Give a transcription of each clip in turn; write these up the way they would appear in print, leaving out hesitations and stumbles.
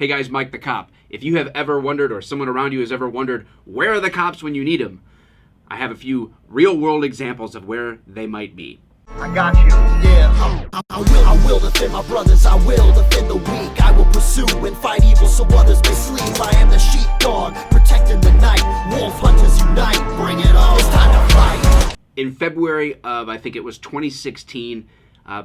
Hey guys, Mike the Cop. If you have ever wondered, or someone around you has ever wondered, where are the cops when you need them? I have a few real-world examples of where they might be. I got you. Yeah, I will defend my brothers. I will defend the weak. I will pursue and fight evil so others may sleep. I am the sheepdog, protecting the night. Wolf hunters unite. Bring it on. It's time to fight. In February of, I think it was 2016,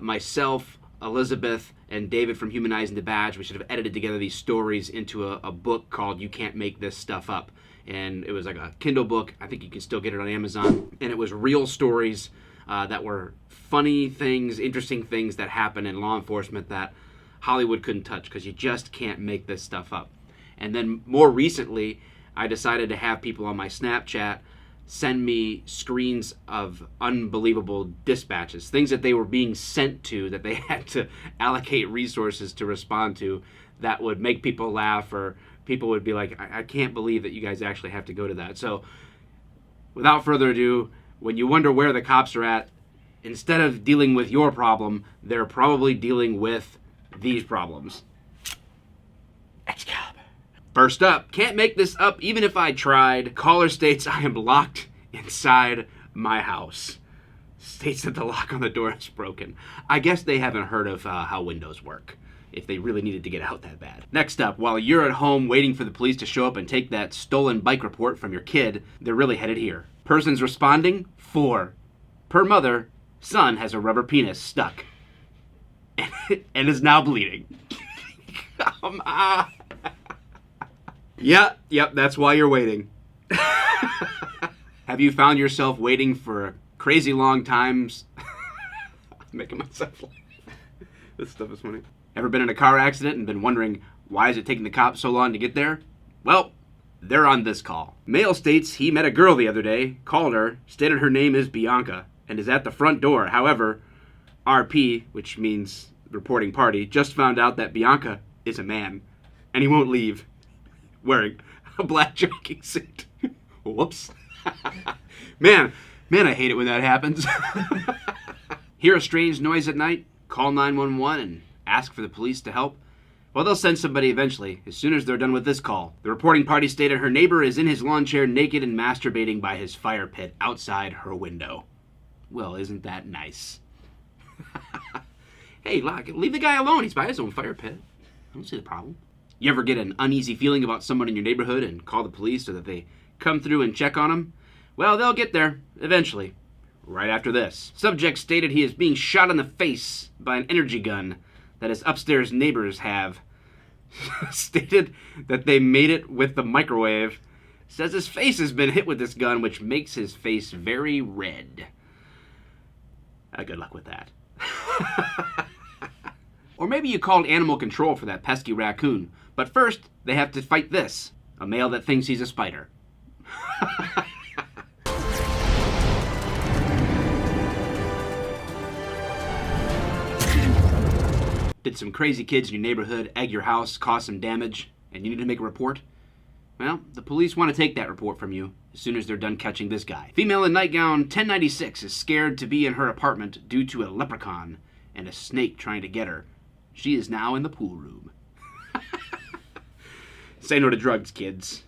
myself, Elizabeth, and David from Humanizing the Badge, we should have edited together these stories into a book called You Can't Make This Stuff Up. And it was like a Kindle book. I think you can still get it on Amazon. And it was real stories that were funny things, interesting things that happen in law enforcement that Hollywood couldn't touch, because you just can't make this stuff up. And then more recently, I decided to have people on my Snapchat send me screens of unbelievable dispatches, things that they were being sent to that they had to allocate resources to respond to, that would make people laugh, or people would be like, I can't believe that you guys actually have to go to that. So without further ado, when you wonder where the cops are at, instead of dealing with your problem, they're probably dealing with these problems. Excalibur. First up, can't make this up even if I tried. Caller states I am locked inside my house. States that the lock on the door is broken. I guess they haven't heard of how windows work, if they really needed to get out that bad. Next up, while you're at home waiting for the police to show up and take that stolen bike report from your kid, they're really headed here. Persons responding, 4. Per mother, son has a rubber penis stuck and is now bleeding. Come on. Yep, that's why you're waiting. Have you found yourself waiting for crazy long times? I'm making myself laugh. This stuff is funny. Ever been in a car accident and been wondering, why is it taking the cops so long to get there? Well, they're on this call. Male states he met a girl the other day, called her, stated her name is Bianca, and is at the front door. However, RP, which means reporting party, just found out that Bianca is a man, and he won't leave, wearing a black jogging suit. Whoops. Man, I hate it when that happens. Hear a strange noise at night? Call 911 and ask for the police to help. Well, they'll send somebody eventually, as soon as they're done with this call. The reporting party stated her neighbor is in his lawn chair naked and masturbating by his fire pit outside her window. Well, isn't that nice? Hey, leave the guy alone. He's by his own fire pit. I don't see the problem. You ever get an uneasy feeling about someone in your neighborhood and call the police so that they come through and check on them? Well, they'll get there, eventually. Right after this. Subject stated he is being shot in the face by an energy gun that his upstairs neighbors have. Stated that they made it with the microwave. Says his face has been hit with this gun, which makes his face very red. Good luck with that. Or maybe you called animal control for that pesky raccoon. But first, they have to fight this. A male that thinks he's a spider. Did some crazy kids in your neighborhood egg your house, cause some damage, and you need to make a report? Well, the police want to take that report from you as soon as they're done catching this guy. Female in nightgown 1096 is scared to be in her apartment due to a leprechaun and a snake trying to get her. She is now in the pool room. Say no to drugs, kids.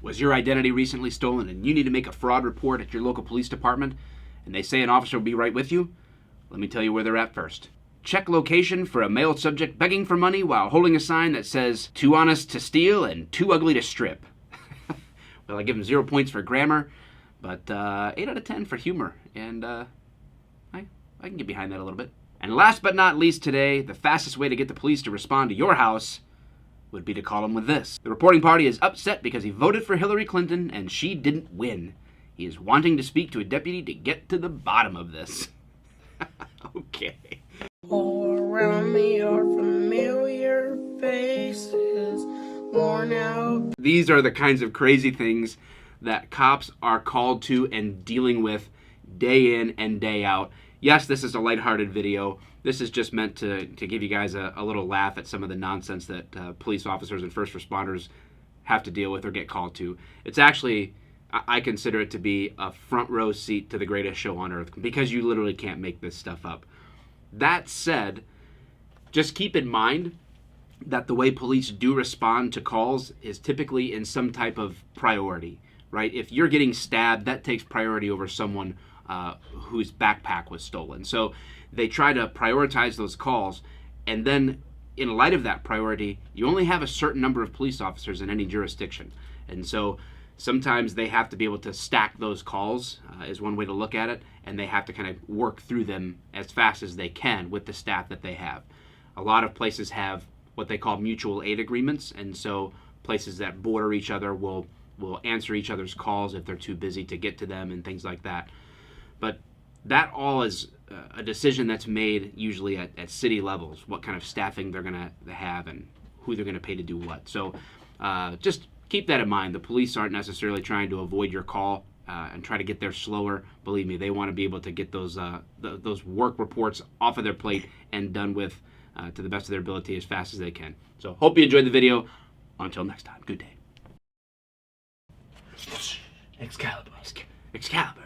Was your identity recently stolen and you need to make a fraud report at your local police department, and they say an officer will be right with you? Let me tell you where they're at first. Check location for a male subject begging for money while holding a sign that says, too honest to steal and too ugly to strip. Well, I give him 0 points for grammar, but 8 out of 10 for humor, and I can get behind that a little bit. And last but not least today, the fastest way to get the police to respond to your house would be to call him with this. The reporting party is upset because he voted for Hillary Clinton and she didn't win. He is wanting to speak to a deputy to get to the bottom of this. Okay. All around me are familiar faces, worn out. These are the kinds of crazy things that cops are called to and dealing with day in and day out. Yes, this is a lighthearted video. This is just meant to give you guys a little laugh at some of the nonsense that police officers and first responders have to deal with or get called to. It's actually, I consider it to be a front row seat to the greatest show on earth, because you literally can't make this stuff up. That said, just keep in mind that the way police do respond to calls is typically in some type of priority, right? If you're getting stabbed, that takes priority over someone whose backpack was stolen. So they try to prioritize those calls, and then in light of that priority, you only have a certain number of police officers in any jurisdiction. And so sometimes they have to be able to stack those calls, is one way to look at it, and they have to kind of work through them as fast as they can with the staff that they have. A lot of places have what they call mutual aid agreements, and so places that border each other will answer each other's calls if they're too busy to get to them and things like that. But that all is a decision that's made usually at city levels, what kind of staffing they're going to have and who they're going to pay to do what. So just keep that in mind. The police aren't necessarily trying to avoid your call and try to get there slower. Believe me, they want to be able to get those work reports off of their plate and done with to the best of their ability as fast as they can. So hope you enjoyed the video. Until next time, good day. Excalibur. Excalibur.